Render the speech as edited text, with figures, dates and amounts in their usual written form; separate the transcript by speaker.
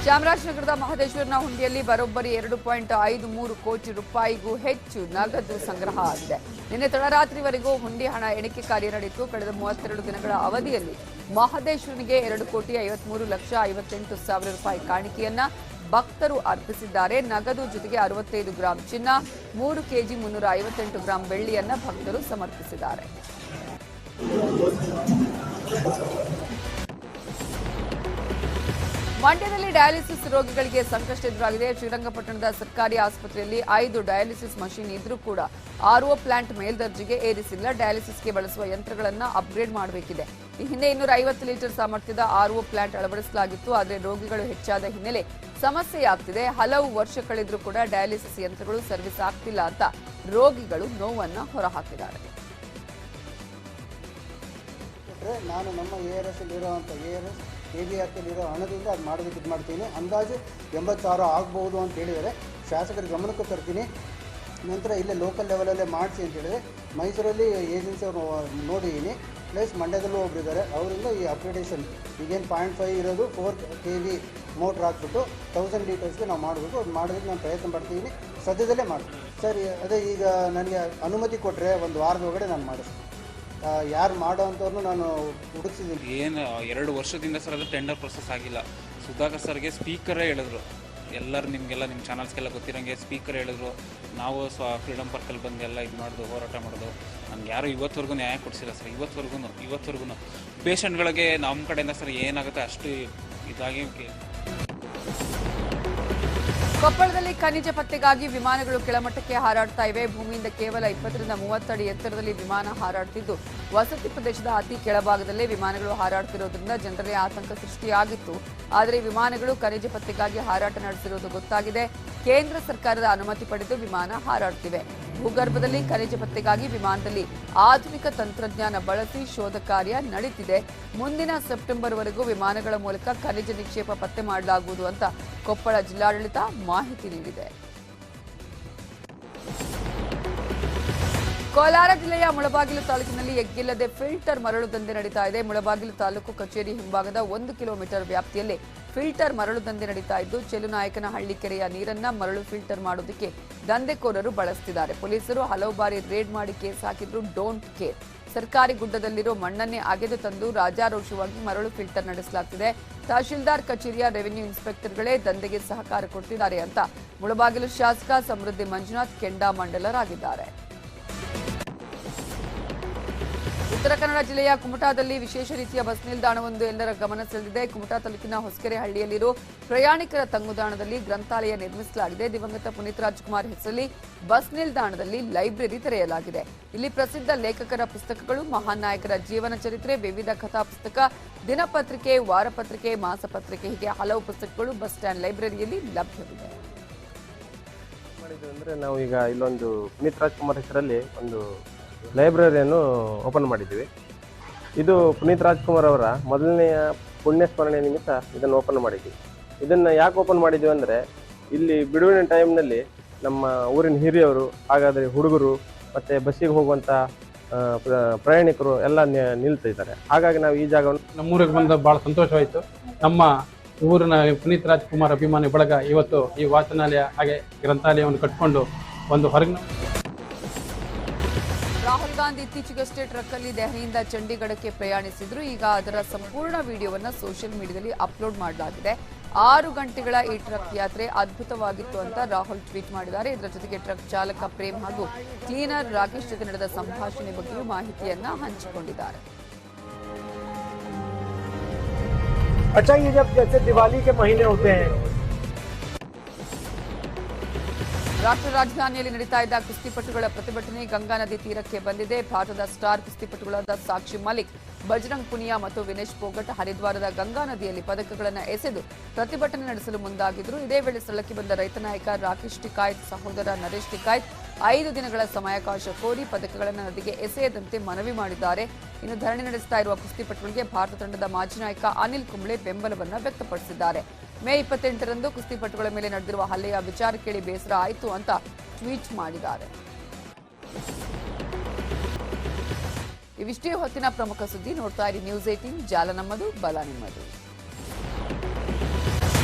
Speaker 1: ಚಾಮರಾಜನಗರದ ಮಹದೇಶ್ವರನ ಹುಂಡಿಯಲ್ಲಿ ಬರೋಬ್ಬರಿ 2.53 ಕೋಟಿ ರೂಪಾಯಿಗೂ ಹೆಚ್ಚು ನಗದು ಸಂಗ್ರಹ ಆಗಿದೆ. ನಿನ್ನೆ ತಡರಾತ್ರಿವರೆಗೂ ಹುಂಡಿ ಹಣ ಎಣಿಕೆ ಕಾರ್ಯ ನಡೆಯಿತು. ಕಳೆದ 32 ದಿನಗಳ ಅವಧಿಯಲ್ಲಿ ಮಹದೇಶ್ವರನಿಗೆ 2,53,58,000 ರೂಪಾಯಿ ಕಾಣಿಕೆಯನ್ನ ಭಕ್ತರು ಅರ್ಪಿಸಿದ್ದಾರೆ. ನಗದು ಜೊತೆಗೆ 65 ಗ್ರಾಂ ಚಿನ್ನ, 3 ಕೆಜಿ 358 ಗ್ರಾಂ ಬೆಳ್ಳಿಯನ್ನ ಭಕ್ತರು ಸಮರ್ಪಿಸಿದ್ದಾರೆ. ಮಂಡ್ಯದಲ್ಲಿ ಡಯಾಲಿಸಿಸ್ ರೋಗಿಗಳಿಗೆ ಸಂಕಷ್ಟ ಎದುರಾಗಿದೆ. ಶ್ರೀರಂಗಪಟ್ಟಣದ ಸರ್ಕಾರಿ ಆಸ್ಪತ್ರೆಯಲ್ಲಿ 5 ಡಯಾಲಿಸಿಸ್ ಮಷೀನ್ ಇದ್ರೂ ಕೂಡ ಆರ್ಒ ಪ್ಲಾಂಟ್ ಮೇಲ್ದರ್ಜೆಗೆ ಏರಿಸಿಲ್ಲ. ಡಯಾಲಿಸಿಸ್ಗೆ ಬಳಸುವ ಯಂತ್ರಗಳನ್ನು ಅಪ್ಗ್ರೇಡ್ ಮಾಡಬೇಕಿದೆ. ಈ ಹಿಂದೆ 250 ಲೀಟರ್ ಸಾಮರ್ಥ್ಯದ ಆರ್ಒ ಪ್ಲಾಂಟ್ ಅಳವಡಿಸಲಾಗಿತ್ತು. ಆದರೆ ರೋಗಿಗಳು ಹೆಚ್ಚಾದ ಹಿನ್ನೆಲೆ ಸಮಸ್ಯೆಯಾಗ್ತಿದೆ. ಹಲವು ವರ್ಷ ಕಳೆದರೂ ಕೂಡ ಡಯಾಲಿಸಿಸ್ ಯಂತ್ರಗಳು ಸರ್ವಿಸ್ ಆಗ್ತಿಲ್ಲ ಅಂತ ರೋಗಿಗಳು ನೋವನ್ನು ಹೊರಹಾಕಿದ್ದಾರೆ.
Speaker 2: ನಾನು ನಮ್ಮ ARS ಇರುವಂಥ ABRTಲಿರೋ ಹಣದಿಂದ ಅದು ಮಾಡೋದಕ್ಕೆ ಇದು ಮಾಡ್ತೀನಿ. ಅಂದಾಜು 80,000 ಆಗ್ಬೋದು ಅಂತ ಹೇಳಿದರೆ ಶಾಸಕರ ಗಮನಕ್ಕೆ ತರ್ತೀನಿ. ನಂತರ ಇಲ್ಲೇ ಲೋಕಲ್ ಲೆವೆಲಲ್ಲೇ ಮಾಡಿಸಿ ಅಂತ ಹೇಳಿದರೆ ಮೈಸೂರಲ್ಲಿ ಏಜೆನ್ಸಿ ಅವರು ನೋಡಿದ್ದೀನಿ. ಪ್ಲಸ್ ಮಂಡ್ಯದಲ್ಲೂ ಒಬ್ಬರಿದ್ದಾರೆ. ಅವರಿಂದ ಈ ಅಪ್ಗ್ರೇಡೇಷನ್ ಈಗೇನು 0.5 ಇರೋದು 4 KV ಮೋಟ್ರ್ ಹಾಕ್ಬಿಟ್ಟು 1000 ಲೀಟರ್ಸ್ಗೆ ನಾವು ಮಾಡಬೇಕು. ಅದು ಮಾಡೋದಕ್ಕೆ ನಾನು ಪ್ರಯತ್ನ ಪಡ್ತೀನಿ. ಸದ್ಯದಲ್ಲೇ ಮಾಡ್ತೀನಿ ಸರಿ. ಅದೇ ಈಗ ನನಗೆ ಅನುಮತಿ ಕೊಟ್ಟರೆ 1 ವಾರದ ಒಳಗಡೆ ನಾನು ಮಾಡಿಸ್ತೀನಿ. ಯಾರು ಮಾಡೋ ಅಂಥವ್ರನ್ನೂ ನಾನು ಹುಡುಕ್ಸಿದ್ದೀನಿ.
Speaker 3: ಏನು 2 ವರ್ಷದಿಂದ ಸರ್ ಅದು ಟೆಂಡರ್ ಪ್ರೊಸೆಸ್ ಆಗಿಲ್ಲ. ಸುಧಾಕರ್ ಸರ್ಗೆ ಸ್ಪೀಕರೇ ಹೇಳಿದ್ರು, ಎಲ್ಲರೂ ನಿಮಗೆಲ್ಲ ನಿಮ್ಮ ಚಾನಲ್ಸ್ಗೆಲ್ಲ ಗೊತ್ತಿರೋಂಗೆ ಸ್ಪೀಕರ್ ಹೇಳಿದ್ರು. ನಾವು ಫ್ರೀಡಮ್ ಪಾರ್ಕಲ್ಲಿ ಬಂದು ಎಲ್ಲ ಇದು ಮಾಡೋದು, ಹೋರಾಟ ಮಾಡೋದು. ನಮ್ಗೆ ಯಾರು ಇವತ್ತವರೆಗೂ ನ್ಯಾಯ ಕೊಡಿಸಿಲ್ಲ ಸರ್. ಇವತ್ತವರೆಗೂ ಪೇಷಂಟ್ಗಳಿಗೆ ನಮ್ಮ ಕಡೆಯಿಂದ ಸರ್ ಏನಾಗುತ್ತೆ ಅಷ್ಟು ಇದಾಗಿ.
Speaker 1: ಕೊಪ್ಪಳದಲ್ಲಿ ಖನಿಜ ಪತ್ತೆಗಾಗಿ ವಿಮಾನಗಳು ಕೆಳಮಟ್ಟಕ್ಕೆ ಹಾರಾಡ್ತಾ ಇವೆ. ಭೂಮಿಯಿಂದ ಕೇವಲ 20 ರಿಂದ 30 ಅಡಿ ಎತ್ತರದಲ್ಲಿ ವಿಮಾನ ಹಾರಾಡ್ತಿದ್ದು, ವಸತಿ ಪ್ರದೇಶದ ಅತಿ ಕೆಳಭಾಗದಲ್ಲೇ ವಿಮಾನಗಳು ಹಾರಾಡ್ತಿರೋದ್ರಿಂದ ಜನರಲ್ಲಿ ಆತಂಕ ಸೃಷ್ಟಿಯಾಗಿತ್ತು. ಆದರೆ ವಿಮಾನಗಳು ಖನಿಜ ಪತ್ತೆಗಾಗಿ ಹಾರಾಟ ನಡೆಸಿರುವುದು ಗೊತ್ತಾಗಿದೆ. ಕೇಂದ್ರ ಸರ್ಕಾರದ ಅನುಮತಿ ಪಡೆದು ವಿಮಾನ ಹಾರಾಡ್ತಿವೆ. ಭೂಗರ್ಭದಲ್ಲಿ ಖನಿಜ ಪತ್ತೆಗಾಗಿ ವಿಮಾನದಲ್ಲಿ ಆಧುನಿಕ ತಂತ್ರಜ್ಞಾನ ಬಳಸಿ ಶೋಧ ಕಾರ್ಯ ನಡೆಯುತ್ತಿದೆ. ಮುಂದಿನ ಸೆಪ್ಟೆಂಬರ್ವರೆಗೂ ವಿಮಾನಗಳ ಮೂಲಕ ಖನಿಜ ನಿಕ್ಷೇಪ ಪತ್ತೆ ಮಾಡಲಾಗುವುದು ಅಂತ ಕೊಪ್ಪಳ ಜಿಲ್ಲಾಡಳಿತ ಮಾಹಿತಿ ನೀಡಿದೆ. ಕೋಲಾರ ಜಿಲ್ಲೆಯ ಮುಳಬಾಗಿಲು ತಾಲೂಕಿನಲ್ಲಿ ಎಗ್ಗಿಲ್ಲದೆ ಫಿಲ್ಟರ್ ಮರಳು ದಂಧೆ ನಡೀತಾ ಇದೆ. ಮುಳಬಾಗಿಲು ತಾಲೂಕು ಕಚೇರಿ ಹಿಂಭಾಗದ 1 ಕಿಲೋಮೀಟರ್ ವ್ಯಾಪ್ತಿಯಲ್ಲಿ ಫಿಲ್ಟರ್ ಮರಳು ದಂಧೆ ನಡೀತಾ ಇದ್ದು, ಚೆಲುನಾಯಕನಹಳ್ಳಿ ಕೆರೆಯ ನೀರನ್ನ ಮರಳು ಫಿಲ್ಟರ್ ಮಾಡೋದಕ್ಕೆ ದಂಧೆಕೋರರು ಬಳಸ್ತಿದ್ದಾರೆ. ಪೊಲೀಸರು ಹಲವು ಬಾರಿ ರೇಡ್ ಮಾಡಿ ಕೇಸ್ ಹಾಕಿದ್ರು. Don't care. ಸರ್ಕಾರಿ ಗುಡ್ಡದಲ್ಲಿರೋ ಮಣ್ಣನ್ನೇ ಅಗೆದು ತಂದು ರಾಜಾರೋಷವಾಗಿ ಮರಳು ಫಿಲ್ಟರ್ ನಡೆಸಲಾಗ್ತಿದೆ. ತಹಶೀಲ್ದಾರ್ ಕಚೇರಿಯ ರೆವಿನ್ಯೂ ಇನ್ಸ್ಪೆಕ್ಟರ್ಗಳೇ ದಂಧೆಗೆ ಸಹಕಾರ ಕೊಡ್ತಿದ್ದಾರೆ ಅಂತ ಮುಳಬಾಗಿಲು ಶಾಸಕ ಸಮೃದ್ಧಿ ಮಂಜುನಾಥ್ ಕೆಂಡಾಮಂಡಲರಾಗಿದ್ದಾರೆ. ಉತ್ತರ ಕನ್ನಡ ಜಿಲ್ಲೆಯ ಕುಮಟಾದಲ್ಲಿ ವಿಶೇಷ ರೀತಿಯ ಬಸ್ ನಿಲ್ದಾಣವೊಂದು ಎಲ್ಲರ ಗಮನ ಸೆಳೆದಿದೆ. ಕುಮಟಾ ತಾಲೂಕಿನ ಹೊಸಕೆರೆಹಳ್ಳಿಯಲ್ಲಿರೋ ಪ್ರಯಾಣಿಕರ ತಂಗುದಾಣದಲ್ಲಿ ಗ್ರಂಥಾಲಯ ನಿರ್ಮಿಸಲಾಗಿದೆ. ದಿವಂಗತ ಪುನೀತ್ ರಾಜ್ಕುಮಾರ್ ಹೆಸರಲ್ಲಿ ಬಸ್ ನಿಲ್ದಾಣದಲ್ಲಿ ಲೈಬ್ರರಿ ತೆರೆಯಲಾಗಿದೆ. ಇಲ್ಲಿ ಪ್ರಸಿದ್ಧ ಲೇಖಕರ ಪುಸ್ತಕಗಳು, ಮಹಾನ್ ನಾಯಕರ ಜೀವನ ಚರಿತ್ರೆ, ವಿವಿಧ ಕಥಾ ಪುಸ್ತಕ, ದಿನಪತ್ರಿಕೆ, ವಾರಪತ್ರಿಕೆ, ಮಾಸಪತ್ರಿಕೆ ಹೀಗೆ ಹಲವು ಪುಸ್ತಕಗಳು ಬಸ್ ಸ್ಟ್ಯಾಂಡ್ ಲೈಬ್ರರಿಯಲ್ಲಿ ಲಭ್ಯವಿದೆ.
Speaker 4: ಅಂದ್ರೆ ನಾವು ಈಗ ಇಲ್ಲೊಂದು ಪುನೀತ್ ರಾಜ್ಕುಮಾರ್ ಹೆಸರಲ್ಲಿ ಒಂದು ಲೈಬ್ರರಿಯನ್ನು ಓಪನ್ ಮಾಡಿದ್ದೀವಿ. ಇದು ಪುನೀತ್ ರಾಜ್ಕುಮಾರ್ ಅವರ ಮೊದಲನೆಯ ಪುಣ್ಯಸ್ಮರಣೆ ನಿಮಿತ್ತ ಇದನ್ನು ಓಪನ್ ಮಾಡಿದ್ದೀವಿ. ಇದನ್ನು ಯಾಕೆ ಓಪನ್ ಮಾಡಿದ್ದೀವಿ ಅಂದರೆ, ಇಲ್ಲಿ ಬಿಡುವಿನ ಟೈಮ್ನಲ್ಲಿ ನಮ್ಮ ಊರಿನ ಹಿರಿಯವರು, ಹಾಗಾದರೆ ಹುಡುಗರು ಮತ್ತು ಬಸ್ಸಿಗೆ ಹೋಗುವಂಥ ಪ್ರಯಾಣಿಕರು ಎಲ್ಲ ನಿಲ್ತಾ ಇದ್ದಾರೆ. ಹಾಗಾಗಿ ನಾವು ಈ ಜಾಗವನ್ನು
Speaker 5: ನಮ್ಮೂರಿಗೆ ಬಂದ ಭಾಳ ಸಂತೋಷವಾಯಿತು. ನಮ್ಮ ಊರಿನ ಪುನೀತ್ ರಾಜ್ಕುಮಾರ್ ಅಭಿಮಾನಿ ಬಳಗ ಇವತ್ತು ಈ ವಾಚನಾಲಯ ಹಾಗೆ ಗ್ರಂಥಾಲಯವನ್ನು ಕಟ್ಟಿಕೊಂಡು ಒಂದು ಹೊರಗಿನ.
Speaker 1: ರಾಹುಲ್ ಗಾಂಧಿ ಇತ್ತೀಚೆಗಷ್ಟೇ ಟ್ರಕ್ಕಲ್ಲಿ ದೆಹಲಿಯಿಂದ ಚಂಡೀಗಢಕ್ಕೆ ಪ್ರಯಾಣಿಸಿದ್ರು. ಈಗ ಅದರ ಸಂಪೂರ್ಣ ವಿಡಿಯೋವನ್ನು ಸೋಷಿಯಲ್ ಮೀಡಿಯಾದಲ್ಲಿ ಅಪ್ಲೋಡ್ ಮಾಡಲಾಗಿದೆ. 6 ಗಂಟೆಗಳ ಈ ಟ್ರಕ್ ಯಾತ್ರೆ ಅದ್ಭುತವಾಗಿತ್ತು ಅಂತ ರಾಹುಲ್ ಟ್ವೀಟ್ ಮಾಡಿದ್ದಾರೆ. ಇದರ ಜೊತೆಗೆ ಟ್ರಕ್ ಚಾಲಕ ಪ್ರೇಮ್ ಹಾಗೂ ಕ್ಲೀನರ್ ರಾಕೇಶ್ ಜೊತೆ ನಡೆದ ಸಂಭಾಷಣೆ ಬಗ್ಗೆಯೂ ಮಾಹಿತಿಯನ್ನ ಹಂಚಿಕೊಂಡಿದ್ದಾರೆ.
Speaker 6: अच्छा, ये जब जैसे दिवाली के महीने होते हैं.
Speaker 1: ರಾಷ್ಟ್ರ ರಾಜಧಾನಿಯಲ್ಲಿ ನಡೀತಾ ಇದ್ದ ಕುಸ್ತಿಪಟುಗಳ ಪ್ರತಿಭಟನೆ ಗಂಗಾ ನದಿ ತೀರಕ್ಕೆ ಬಂದಿದೆ. ಭಾರತದ ಸ್ಟಾರ್ ಕುಸ್ತಿಪಟುಗಳಾದ ಸಾಕ್ಷಿ ಮಲಿಕ್, ಬಜರಂಗ್ ಪುನಿಯಾ ಮತ್ತು ವಿನೇಶ್ ಫೋಗಟ್ ಹರಿದ್ವಾರದ ಗಂಗಾ ನದಿಯಲ್ಲಿ ಪದಕಗಳನ್ನು ಎಸೆದು ಪ್ರತಿಭಟನೆ ನಡೆಸಲು ಮುಂದಾಗಿದ್ರು. ಇದೇ ವೇಳೆ ಸ್ಥಳಕ್ಕೆ ಬಂದ ರೈತ ನಾಯಕ ರಾಕೇಶ್ ಟಿಕಾಯತ್ ಸಹೋದರ ನರೇಶ್ ಟಿಕಾಯತ್ 5 ದಿನಗಳ ಸಮಯಾವಕಾಶ ಕೋರಿ ಪದಕಗಳನ್ನು ನದಿಗೆ ಎಸೆಯದಂತೆ ಮನವಿ ಮಾಡಿದ್ದಾರೆ. ಇನ್ನು ಧರಣಿ ನಡೆಸ್ತಾ ಇರುವ ಕುಸ್ತಿಪಟುಗಳಿಗೆ ಭಾರತ ತಂಡದ ಮಾಜಿ ನಾಯಕ ಅನಿಲ್ ಕುಂಬ್ಳೆ ಬೆಂಬಲವನ್ನು ವ್ಯಕ್ತಪಡಿಸಿದ್ದಾರೆ. ಮೇ 28ರಂದು ಕುಸ್ತಿಪಟುಗಳ ಮೇಲೆ ನಡೆದಿರುವ ಹಲ್ಲೆಯ ವಿಚಾರ ಕೇಳಿ ಬೇಸರ ಆಯಿತು ಅಂತ ಟ್ವೀಟ್ ಮಾಡಿದ್ದಾರೆ. ಇವಿಷ್ಟೇ ಹೊತ್ತಿನ ಪ್ರಮುಖ ಸುದ್ದಿ. ನೋಡ್ತಾ ಇರಿ ನ್ಯೂಸ್ 18, ಜಾಲ ನಮ್ಮದು, ಬಲ ನಿಮ್ಮದು.